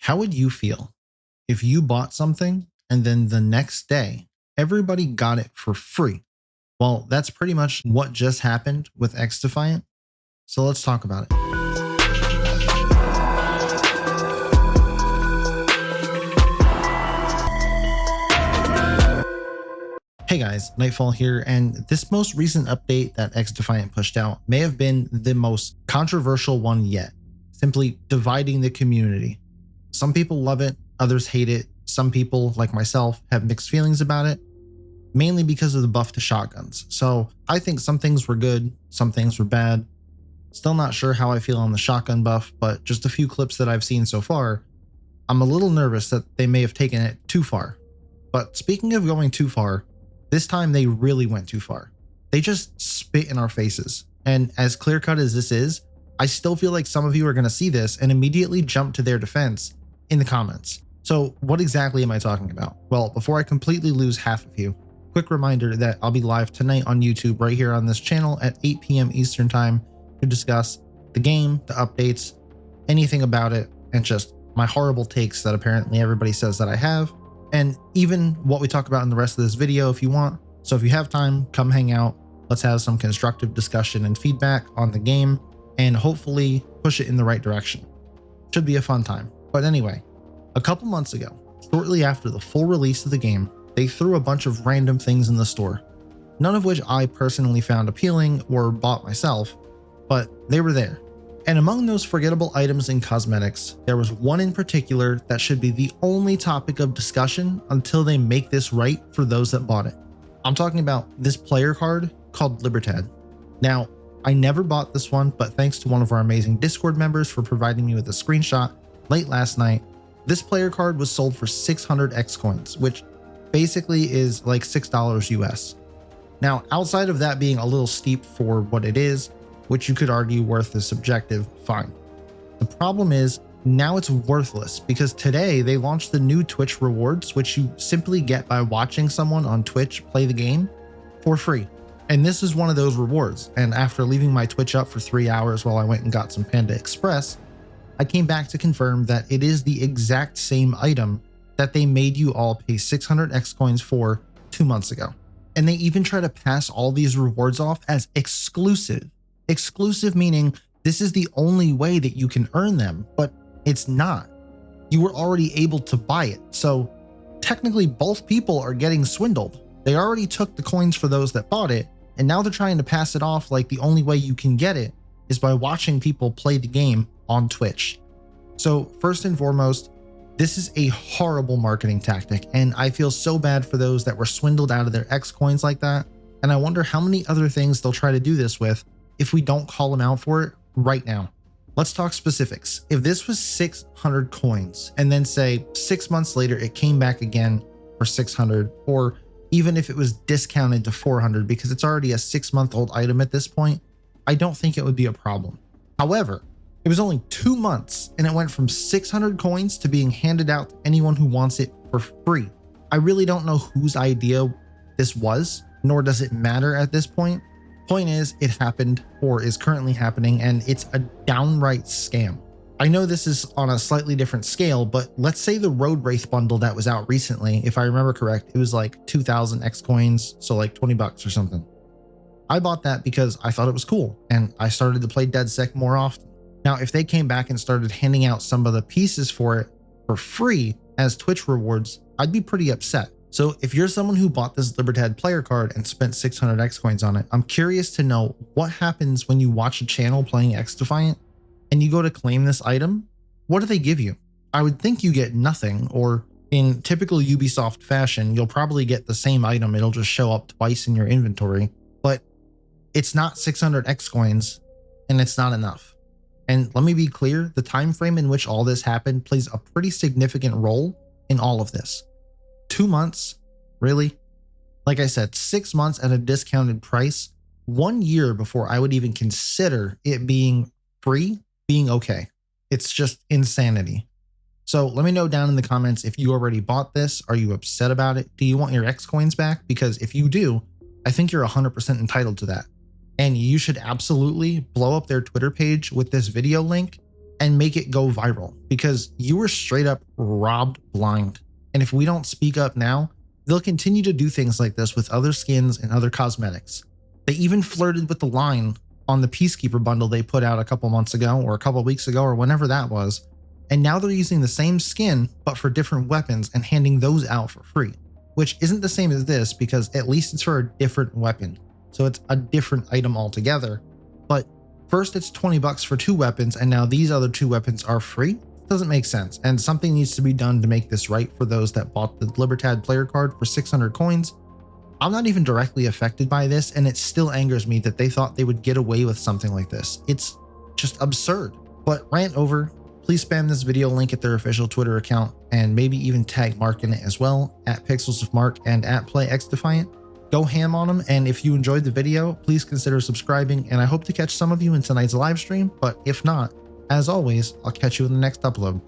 How would you feel if you bought something and then the next day everybody got it for free? Well, that's pretty much what just happened with XDefiant. So let's talk about it. Hey guys, Nightfall here, and this most recent update that XDefiant pushed out may have been the most controversial one yet, simply dividing the community. Some people love it, others hate it. Some people, like myself, have mixed feelings about it, mainly because of the buff to shotguns. So I think some things were good, some things were bad. Still not sure how I feel on the shotgun buff, but just a few clips that I've seen so far, I'm a little nervous that they may have taken it too far. But speaking of going too far, this time they really went too far. They just spit in our faces. And as clear-cut as this is, I still feel like some of you are going to see this and immediately jump to their defense in the comments. So what exactly am I talking about? Well, before I completely lose half of you, quick reminder that I'll be live tonight on YouTube right here on this channel at 8 p.m. Eastern time to discuss the game, the updates, anything about it, and just my horrible takes that apparently everybody says that I have. And even what we talk about in the rest of this video if you want. So if you have time, come hang out. Let's have some constructive discussion and feedback on the game and hopefully push it in the right direction. Should be a fun time. But anyway, a couple months ago, shortly after the full release of the game, they threw a bunch of random things in the store, none of which I personally found appealing or bought myself, but they were there. And among those forgettable items and cosmetics, there was one in particular that should be the only topic of discussion until they make this right for those that bought it. I'm talking about this player card called Libertad. Now, I never bought this one, but thanks to one of our amazing Discord members for providing me with a screenshot late last night, this player card was sold for 600 X coins, which basically is like $6 US. Now, outside of that being a little steep for what it is, which you could argue worth is subjective, fine. The problem is now it's worthless because today they launched the new Twitch rewards, which you simply get by watching someone on Twitch play the game for free. And this is one of those rewards. And after leaving my Twitch up for 3 hours while I went and got some Panda Express, I came back to confirm that it is the exact same item that they made you all pay 600 X coins for 2 months ago. And they even try to pass all these rewards off as exclusive. Exclusive meaning this is the only way that you can earn them, but it's not. You were already able to buy it. So technically both people are getting swindled. They already took the coins for those that bought it, and now they're trying to pass it off like the only way you can get it is by watching people play the game on Twitch. So first and foremost, this is a horrible marketing tactic, and I feel so bad for those that were swindled out of their X coins like that. And I wonder how many other things they'll try to do this with if we don't call them out for it right now. Let's talk specifics. If this was 600 coins and then say 6 months later it came back again for 600, or even if it was discounted to 400 because it's already a 6-month-old item at this point, I don't think it would be a problem. However, it was only 2 months and it went from 600 coins to being handed out to anyone who wants it for free. I really don't know whose idea this was, nor does it matter at this point. Point is, it happened or is currently happening, and it's a downright scam. I know this is on a slightly different scale, but let's say the Road Wraith bundle that was out recently, if I remember correct, it was like 2,000 X coins, so like 20 bucks or something. I bought that because I thought it was cool, and I started to play DeadSec more often. Now, if they came back and started handing out some of the pieces for it for free as Twitch rewards, I'd be pretty upset. So if you're someone who bought this Libertad player card and spent 600 X coins on it, I'm curious to know what happens when you watch a channel playing XDefiant and you go to claim this item. What do they give you? I would think you get nothing, or in typical Ubisoft fashion, you'll probably get the same item. It'll just show up twice in your inventory, but it's not 600 X coins and it's not enough. And let me be clear, the time frame in which all this happened plays a pretty significant role in all of this. 2 months? Really? Like I said, 6 months at a discounted price, 1 year before I would even consider it being free, being okay. It's just insanity. So let me know down in the comments if you already bought this. Are you upset about it? Do you want your X coins back? Because if you do, I think you're 100% entitled to that. And you should absolutely blow up their Twitter page with this video link and make it go viral, because you were straight up robbed blind. And if we don't speak up now, they'll continue to do things like this with other skins and other cosmetics. They even flirted with the line on the Peacekeeper bundle they put out a couple months ago or a couple weeks ago or whenever that was. And now they're using the same skin, but for different weapons and handing those out for free, which isn't the same as this because at least it's for a different weapon. So it's a different item altogether. But first it's 20 bucks for 2 weapons and now these other 2 weapons are free? Doesn't make sense, and something needs to be done to make this right for those that bought the Libertad player card for 600 coins. I'm not even directly affected by this, and it still angers me that they thought they would get away with something like this. It's just absurd. But rant over. Please spam this video link at their official Twitter account and maybe even tag Mark in it as well, at Pixels of Mark and at Play XDefiant. Go ham on them, and if you enjoyed the video, please consider subscribing, and I hope to catch some of you in tonight's live stream, but if not, as always, I'll catch you in the next upload.